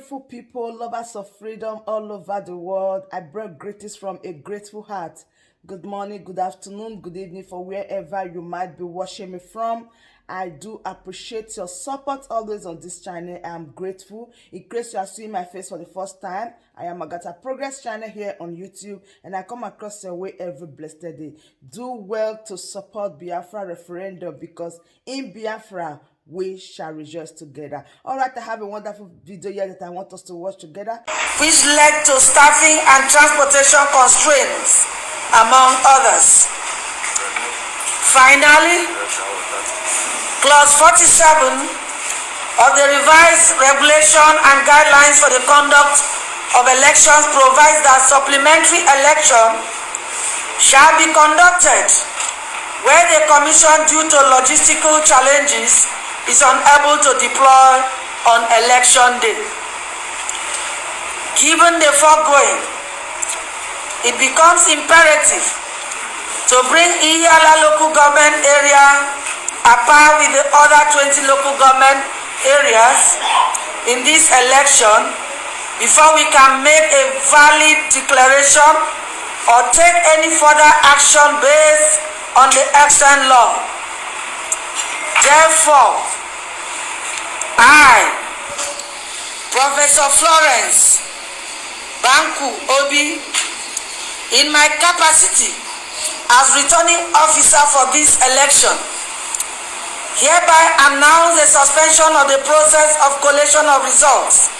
beautiful people, lovers of freedom all over the world. I bring greetings from a grateful heart. Good morning, good afternoon, good evening for wherever you might be watching me from. I do appreciate your support always on this channel. I am grateful. In case you are seeing my face for the first time, I am Agatha Progress channel here on YouTube, and I come across your way every blessed day. Do well to support Biafra referendum, because in Biafra, we shall rejoice together. All right, I have a wonderful video here that I want us to watch together, which led to staffing and transportation constraints, among others. Finally, Clause 47 of the revised regulation and guidelines for the conduct of elections provides that supplementary election shall be conducted where the Commission, due to logistical challenges, is unable to deploy on election day. Given the foregoing, it becomes imperative to bring Ihiala local government area at par with the other 20 local government areas in this election before we can make a valid declaration or take any further action based on the extant law. Therefore, I, Professor Florence Banku Obi, in my capacity as returning officer for this election, hereby announce the suspension of the process of collation of results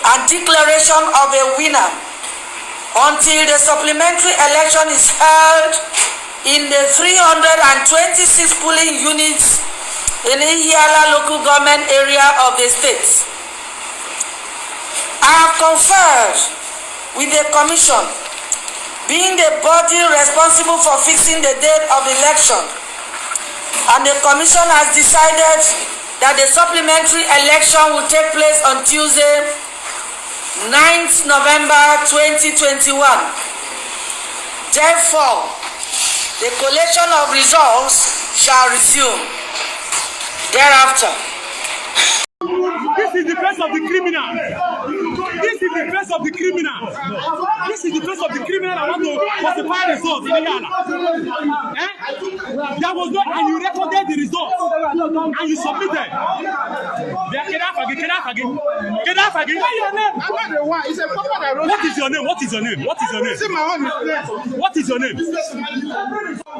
and declaration of a winner until the supplementary election is held in the 326 polling units in the Ihiala local government area of the state. I have conferred with the Commission, being the body responsible for fixing the date of the election, and the Commission has decided that the supplementary election will take place on Tuesday, 9th November 2021. Therefore, the collation of results shall resume thereafter. This is the face of the criminal. This is the face of the criminal. This is the face of the criminal that want to falsify results in Ihiala. There was no, and you recorded the results and you submitted. What is your name? What is your name? What is your name? What is your name?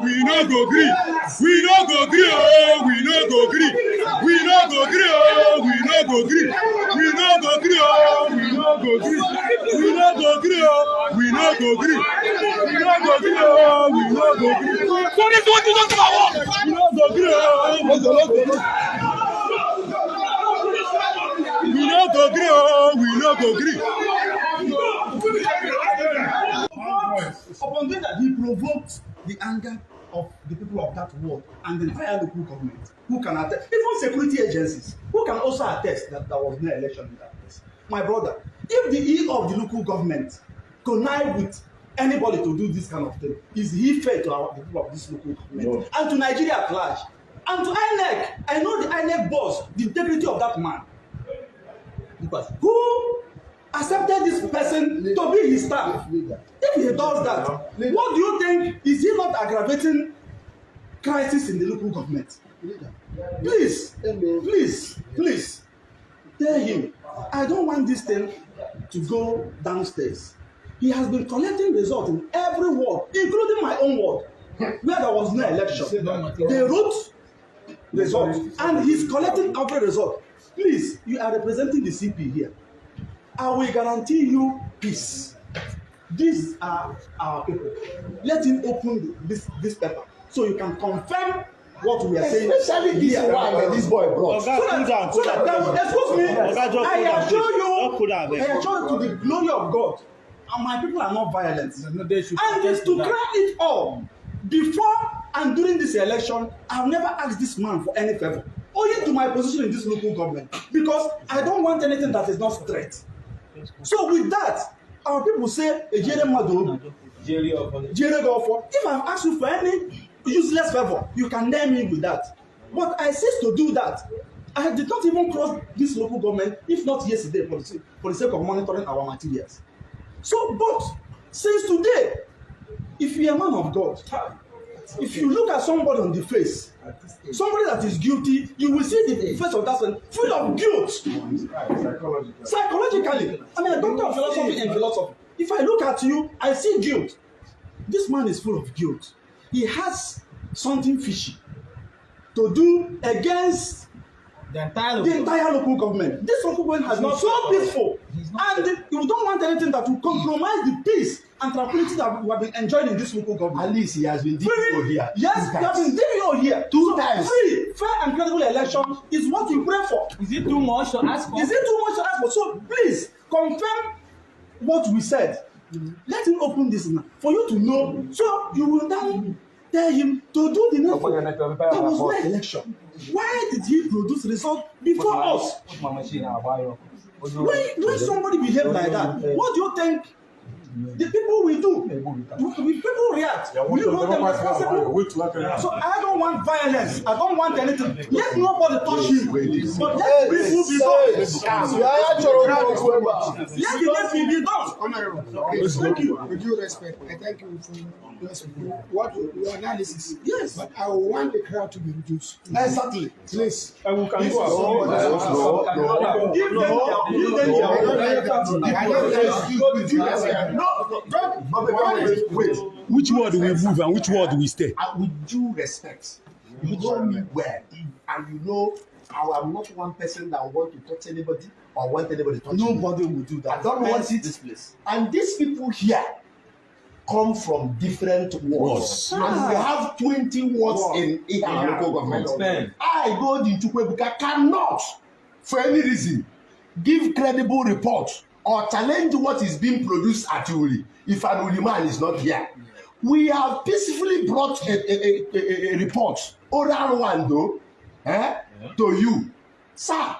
We no go green. We no go green. Oh, we no go green. We no go green. Oh, we no go green. We no go green. Oh, we no go green. We no go green. Oh, we no go green. We no go green. Oh, we no go green. So this one you don't talk about. We no go green. We no go green. Oh, we no go green. Upon that, he provoked the anger of the people of that world and the entire local government, who can attest, even security agencies, who can also attest that there was no election in that place. My brother, if the E of the local government connive with anybody to do this kind of thing, is he fair to the people of this local government? No. And to Nigeria at large? And to INEC, I know the INEC boss, the integrity of that man, who accepted this person to be his staff. If he does that, what do you think? Is he not aggravating crisis in the local government? Please, please, please, tell him, I don't want this thing to go downstairs. He has been collecting results in every ward, including my own ward, where there was no election. They wrote results, and he's collecting every result. Please, you are representing the CP here. I will guarantee you peace. These are our people. Let him open this paper so you can confirm what we are saying. Especially this one that this boy brought. Excuse me, I assure you to the glory of God, and my people are not violent. And it's to clear it all. Before and during this election, I've never asked this man for any favor, only to my position in this local government, because I don't want anything that is not straight. So with that, our people say, if I've asked you for any useless favor, you can name me with that. But I cease to do that. I did not even cross this local government, if not yesterday, for the sake of monitoring our materials. So, but since today, if you are a man of God, if you look at somebody on the face, somebody that is guilty, you will see the face of that person full of guilt. Psychologically, I'm a doctor of philosophy and philosophy. If I look at you, I see guilt. This man is full of guilt. He has something fishy to do against the entire local government. This local government has been so peaceful, and you don't want anything that will compromise the peace and tranquility that we have been enjoying in this local government. At least he has been DPO here. Yes, he has been DPO here. Two times. Free, fair, and credible election is what we pray for. Is it too much to ask for? Is it too much to ask for? So please confirm what we said. Let him open this now for you to know. So you will now tell him to do the next one. There was no election. Why did he produce result before us? When somebody behave like that, what do you think the people will do? Will people react? Will you hold them responsible? So I don't want violence. I don't want anything. Let nobody touch him. But let people be done. Let the next will be done. Honorable, Thank you. with due respect, I thank you for what your analysis. Yes. But I want the crowd to be reduced. Exactly. Please. And we can This go is Wait. Which word do we move and which word do we stay? With due respect, you know me well, and you know I am not one person that want to touch anybody or want anybody to touch me. Nobody will do that. I don't want it. This place. And these people here come from different wards. And we have 20 wards in Iha local government. I, Godin Chukwuebuka, cannot, for any reason, give credible report or challenge what is being produced at Uri if an Uri man is not here. We have peacefully brought a report, oral one though, to you. Sir,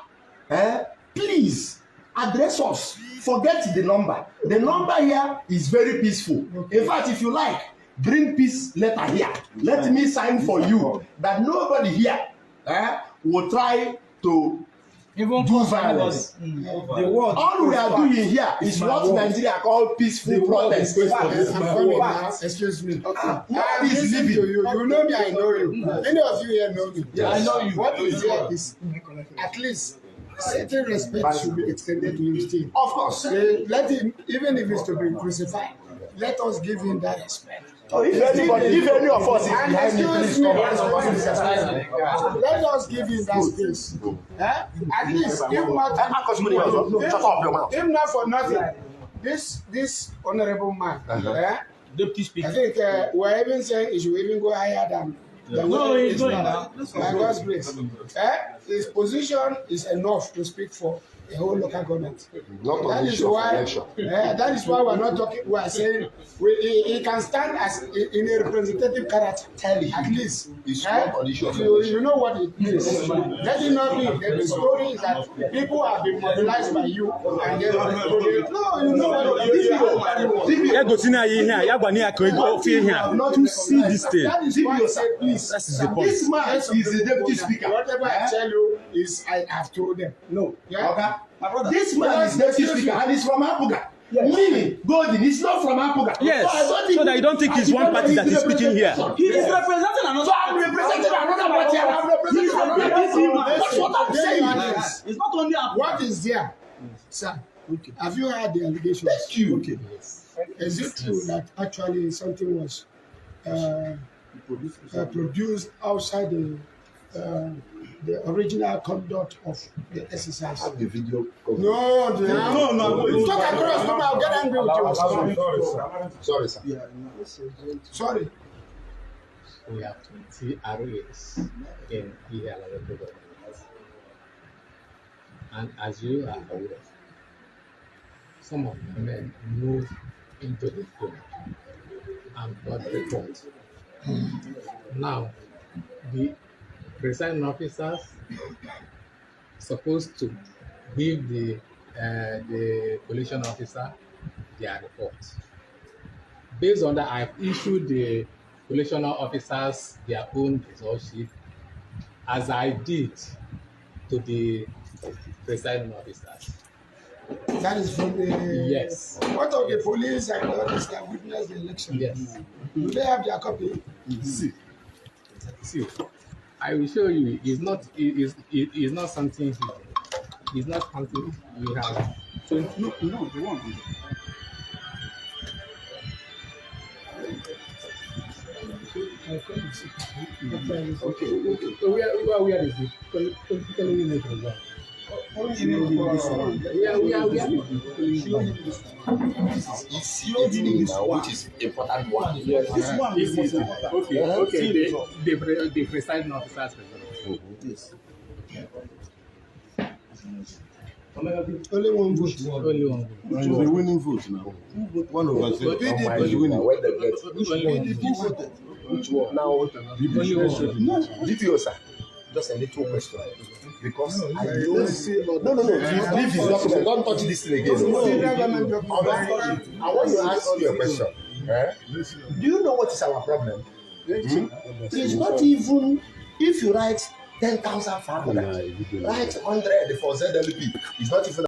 please address us. Forget the number. The number here is very peaceful. In fact, if you like, bring peace letter here. Let me sign for you that nobody here will try to Even do violence. The word. All we are doing here is what Nigeria call peaceful protest. Excuse me. What I is listen living? to you. You know me, I know you. Many of you here know me. Yes. I know you. What is here is at least certain respect should be extended to him still. Of course. Let him, even if it's to be crucified, let us give him that respect. If any of us is And behind me, please excuse me, come and let us give him that space. At least, if not for nothing, this honorable man, deputy I speaker. think we're even saying he should even go higher than No, he's going now. by God's grace. His position is enough to speak for the whole local government. That is why we're not talking. We are saying he can stand as in a representative character. At least, you know what it means. Let it not be. The story is that people have been mobilized by you, and they no, you know what it is. To see this thing. That is why I say, please. That is the point. This man is the deputy speaker. Whatever I tell you is I have told them. No. Yeah. Okay. My brother. This man is deputy speaker and he's from Apuga. Meaning, Godin is not from Apuga. Yes, so that you don't think it's one party that is speaking here. He is representing another. So I'm representing another party and I'm representing another party. That's what I'm saying. It's not only a What is there, sir? Okay. Have you heard the allegations? Thank you. Okay. Is it true that actually something was produced outside the original conduct of the exercise? The video. No. Talk across. No, I'll get angry with you. Sorry, sir. Sorry. We have 20 arrays in Ihiala local government. And as you are aware, some of the men moved into the field and got report. Now, the presiding officers supposed to give the coalition officer their report. Based on that, I've issued the coalition officers their own result sheet, as I did to the presiding officers. That is from the. Yes. What of the police and others that witnessed the election? Yes. Do they have their copy? See, I will show you. It's not something. It's not something we have. No, the one. Okay. Where is it? Can you make it well? Which is important one. This one is most important. Okay. The presiding officers. Yes. Only one vote. Only one. It's a winning vote now. One of us is winning. When they get which one? Now, DPO, sir. Just a little question. Because I don't see. No. Leave his document. Don't touch this thing again. I want to ask you a question. Do you know what is our problem? It's not even if you write 10,500, write 100 for ZLP. It's not even.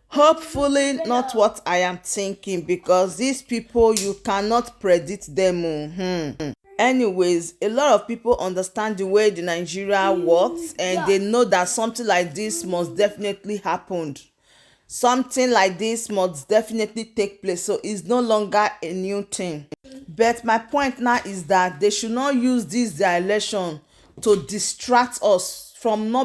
Hopefully not what I am thinking, because these people, you cannot predict them. Anyways, a lot of people understand the way the Nigeria works, and they know that something like this must definitely happen. Something like this must definitely take place, so it's no longer a new thing. But my point now is that they should not use this their election to distract us from not